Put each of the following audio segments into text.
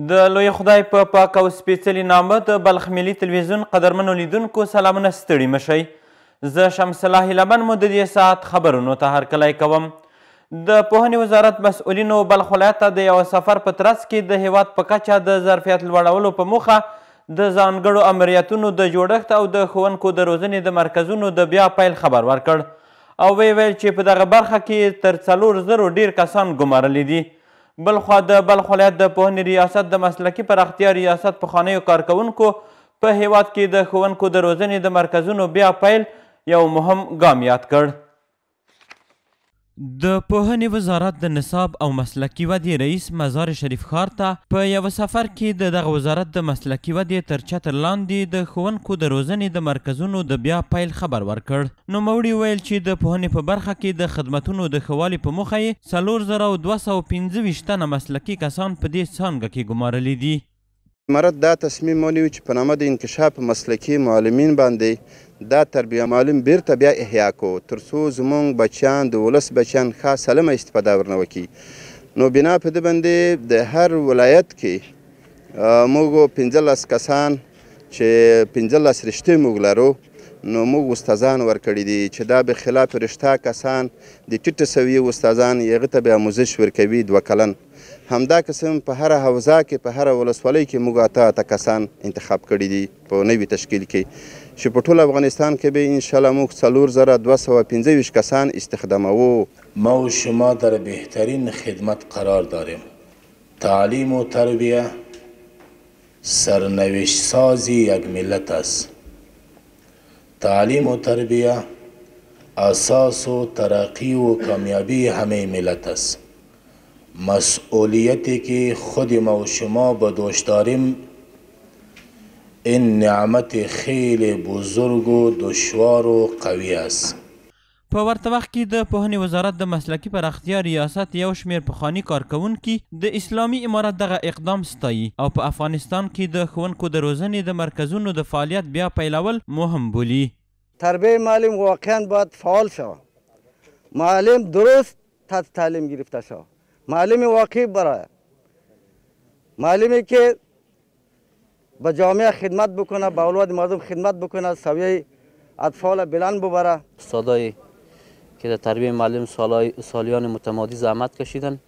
د لوی خدای په پاک او سپېڅلي نامه د بلخ ملي تلویزیون قدرمنو لیدونکو سلامونه ستړي مشئ. زه شمس الله هیلهمن مو د دې ساعت خبرونو ته هرکلی کوم. د پوهنې وزارت مسؤلینو بلخ ولایت ته د یوه سفر په ترڅ کې د هیواد په کچه د ظرفیت لوړولو په موخه د ځانګړو امریتونو د جوړښت او د ښوونکو د روزنې د مرکزونو د بیا پیل خبر ورکړ او ویې ویل چې په دغه برخه کې تر 4,000 ډیر کسان ګمارلي دي. بلخوا د بلخ ولایت د پوهنې ریاست د مسلکي پراختیا ریاست پخوانیو کارکوونکو په هیواد کې د ښوونکو د روزنې د مرکزونو بیا پیل یو مهم ګام یاد کړ. د پوهنې وزارت د نصاب او مسلکي ودې رئیس مزار شریف ښار ته په یوه سفر کې د دغه وزارت د مسلکي ودې تر چتر لاندې د ښوونکو د روزنې د مرکزونو د بیا پیل خبر ورکړ. نوموړي ویل چې د پوهنې په برخه کې د خدمتونو د ښه والي په موخه یې 4,225 تنه مسلکي کسان په دې څانګه کې ګمارلي دي. امارت دا تصمیم ونیو چې په نامه د انکشاف مسلکي معلمین باندې دا تربیه معلم بیرته بیا احیا کو تر څو زموږ بچیان د ولس بچیان ښه سالمه استفاده ورنه وکړي. نو بنا په دې باندې د هر ولایت کې موږ 15 کسان چې 15 رشتې موږ لرو نو موږ استادان ورکړي دي چې دا به خلاف رشته کسان د ټیټه سویې استادان هغه ته به آموزش ورکوي 2 کلن. همدا قسم په هر حوزه کې په هر ولسوالۍ کې موږ اته کسان انتخاب کړي دي په نوي تشکیل کې چې په ټول افغانستان کې به انشاءالله موږ 4,225 کسان استخداموو. ما و شما در بهترین خدمت قرار داریم. تعلیم و تربیه سرنوشت سازی یک ملت است. تعلیم و تربیه اساس و ترقی و کامیابی همه ملت است. مسئولیتی که خود ما و شما به دوش داریم این نعمت خیلی بزرگ و دشوار و قوی است. په ورته وخت کې د پوهنې وزارت د مسلکي پراختیا ریاست یو شمېر پخواني کارکوونکي د اسلامي امارت دغه اقدام ستایي او په افغانستان کې د ښوونکو د روزنې د مرکزونو د فعالیت بیا پیلول مهم بولي. تربیه معلم واقعا باید فعال شود. معلم درست تحت تعلیم گرفته شود. معلم واقعی برای معلمی که به جامعه خدمت بکنه، به اولاد مردم خدمت بکنه، سویه اطفال بلند ببره. استادایی که در تربیه معلم سالیان متمادی زحمت کشیدن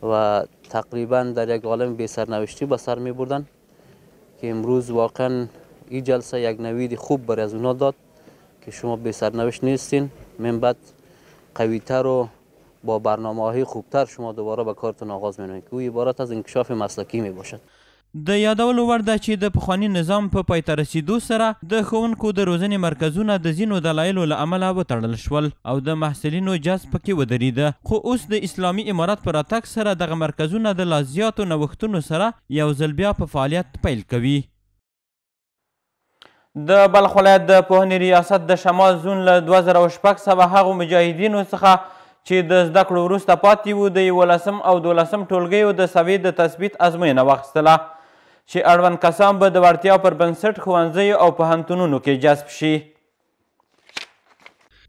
و تقریبا در یک عالم بی سرنوشتی به سر می بردن که امروز واقعا این جلسه یک نوید خوب برای از اونا داد که شما بی سرنوشت نیستین، من بعد قویتر و با برنامه‌های خوبتر شما دوباره به کارتون آغاز می‌کنید که او عبارت از انکشاف مسلکی می باشد. د یادولو وړ ده چې د پخواني نظام په پای ته رسیدو سره د ښوونکو د روزنې مرکزونه د ځینو دلایلو له امله وتړل شول او د محصلینو جذب پکې ودرېده، خو اوس د اسلامي امارت په راتګ سره دغه مرکزونه د لا زیاتو نوښتونو سره یو ځل بیا په فعالیت پیل کوي. د بلخ ولایت د پوهنې ریاست د شمال زون له 2006 هغو مجاهدینو څخه چې د زده کړو وروسته پاتې وو د 11 او 12 ټولګیو د سویې د تثبیت ازموینه واخیستله چې اړوند کسان به د وړتیا پر بنسټ ښوونځیو او پوهنتونونو کې جذب شي.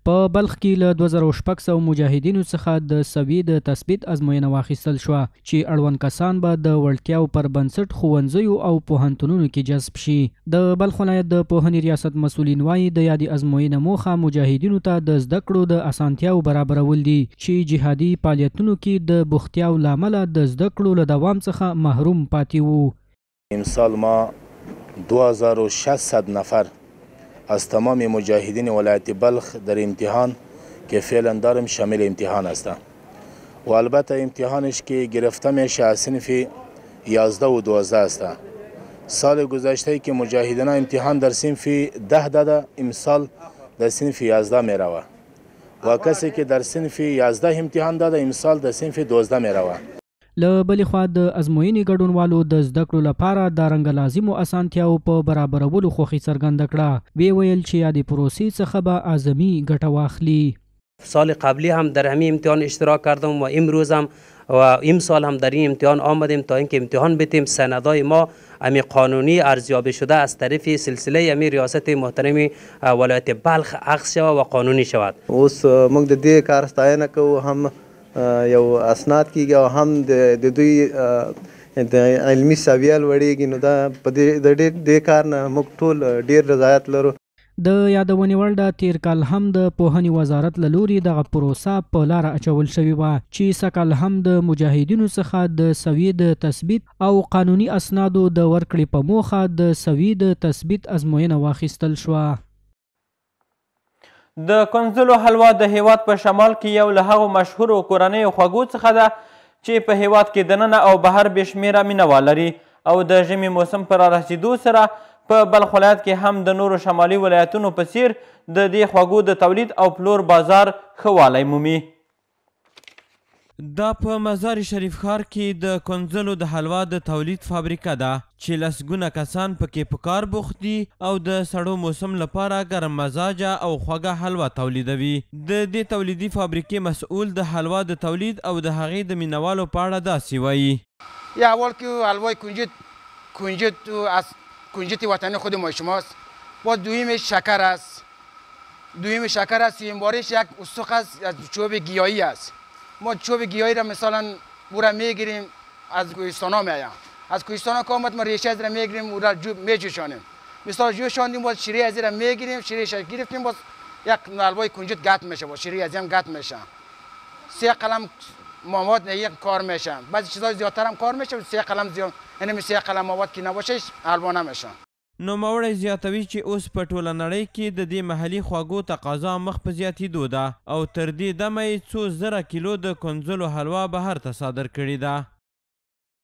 په بلخ کې له 2600 مجاهدینو څخه د سویې د تثبیت ازموینه واخیستل شوه چې اړوند کسان به د وړتیاو پر بنسټ ښوونځیو او پوهنتونونو کې جذب شي. د بلخ ولایت د پوهنې ریاست مسؤلین وایي د یادې ازموینې موخه مجاهدینو ته د زده کړو د اسانتیاو برابرول دي چې جهادي فعالیتونو کې د بوختیاو له امله د زده کړو له دوام څخه محروم پاتې وو. امسال ما 2600 نفر از تمام مجاهدین ولایت بلخ در امتحان که فعلا دارم شامل امتحان هستند و البته امتحانش که گرفته میشه از صنف 11 و 12 هستند. سال گذشته که مجاهدین امتحان در صنف 10 داده امسال در صنف 11 میروه و کسی که در صنف 11 امتحان داده امسال در صنف 12 میروه. له بلې خوا د ازموینې ګډونوالو د زده کړو لپاره د رنګ لازمو اسانتیاو په برابرولو خوښي څرګنده کړه. وی ویل چې یادې پروسې څخه به اعظمي ګټه واخلي. سال قبلی هم در همین امتحان اشتراک کردم و امروز هم و امسال هم در این امتحان آمدیم تا اینکه امتحان بدیم. سندای ما امی قانونی ارزیابی شده از طرف سلسله امی ریاست محترم ولایت بلخ اخذ شود و قانونی شود. اوس موږ د دې کار ستاینه کوو، هم یو اسناد کیږي او هم د دوی د علمي سویه لوړېږي. نو دا په دې کار نه موږ ټول ډېر رضایت لرو. د یادونې وړ د تیر کال هم د پوهنې وزارت له لوري دغه پروسه په لاره اچول شوې وه چې سږکال هم د مجاهدینو څخه د سویې د تثبیت او قانوني اسنادو د ورکړې په موخه د سویې د تثبیت ازموینه واخیستل شوه. د کنځلو حلوا د هیواد په شمال کې یو له هغو مشهورو کورنیو خوږو څخه ده چې په هیواد کې دننه او بهر بې شمېره مینوال لري او د ژمي موسم په رارسېدو سره په بلخ ولایت کې هم د نورو شمالي ولایتونو په څیر د دې خوږو د تولید او پلور بازار ښه والی مومي. دا په مزار شریف ښار کې د کنځلو د حلوا د تولید فابریکه ده چې لسګونه کسان پکې په کار بوخت دي او د سړو موسم لپاره ګرم مزاجه او خوږه حلوا تولیدوي. د دې تولیدي فابریکې مسئول د حلوا د تولید او د هغې د مینوالو په اړه داسې وایي. یا اول که حلوای کنجد از کنجد وطنی خود ما شماست. با دویمش شکر است. سومین بارش یک استخ است از چوب گیاهی است. ما چوب گیاهی را مثلا او را میگیریم از کوهستان ها میایم. از کوهستان ها که آمد ما ریشه از را میگیریم او را میجوشانیم. مثلا جوشاندیم باز شیره از را میگیریم شیرهش گرفتیم باز یک حلوای کنجد گت میشه باز شیره از هم گت میشه. 3 قلم مواد یک کار میشه. بعضی چیزای زیادتر هم کار میشه. 3 قلم زیاد یعنی 3 قلم مواد که نباشه حلوا نمیشه. نوموړی زیاتوي چې اوس په ټوله نړۍ کې د دې محلي خواږو تقاضا مخ په زیاتېدو ده او تر دې دمه یې څو زره کیلو د کنځلو حلوا بهر ته صادر کړې ده.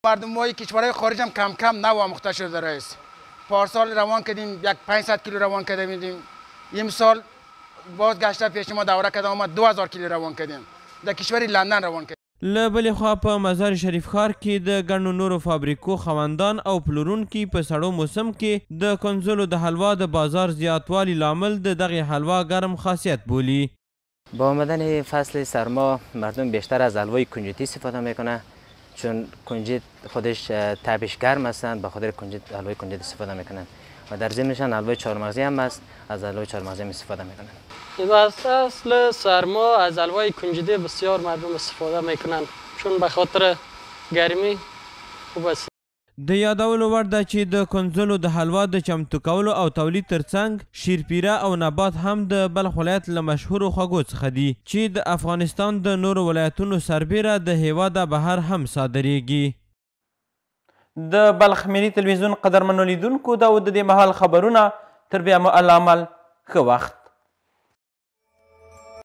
مردمای کشورهای خارج هم کم کم نوآموخته شده رئیس. پارسال روان کردیم یک 500 کیلو روان کردیم. امسال باز گشته پیش ما دوره کردم اومد 2000 کیلو روان کردیم. در کشور لندن روان کردیم. له بلې خوا په مزار شریف ښار کې د ګڼو نورو فابریکو خاوندان او پلورونکي په سړو موسم کې د کنځلو د حلوا د بازار زیاتوالي لامل د دغې حلوا گرم خاصیت بولی. با آمدن فصل سرما مردم بیشتر از حلوای کنجدی استفاده میکنه چون کنجد خودش تبش گرم هستند به خاطر حلوای کنجد استفاده میکنن و در ضمنشان حلوای چهارمغزی هم هست از حلوای چهارمغزی هم استفاده میکنن. در فصل سرما از حلوای کنجدی بسیار مردم استفاده میکنن چون به خاطر گرمی خوب است. د یادولو وړ ده چې د کنځلو د حلوا د چمتو کولو او تولید ترڅنګ شیرپیره او نبات هم د بلخ ولایت له مشهورو خوږو څخه دي چې د افغانستان د نورو ولایتونو سربیره د هیواده بهر هم صادریږي. د بلخ ملي تلویزیون قدرمنو لیدونکو دا و د دې مهال خبرونه. تر بیا مو الله عمل ښه وخت.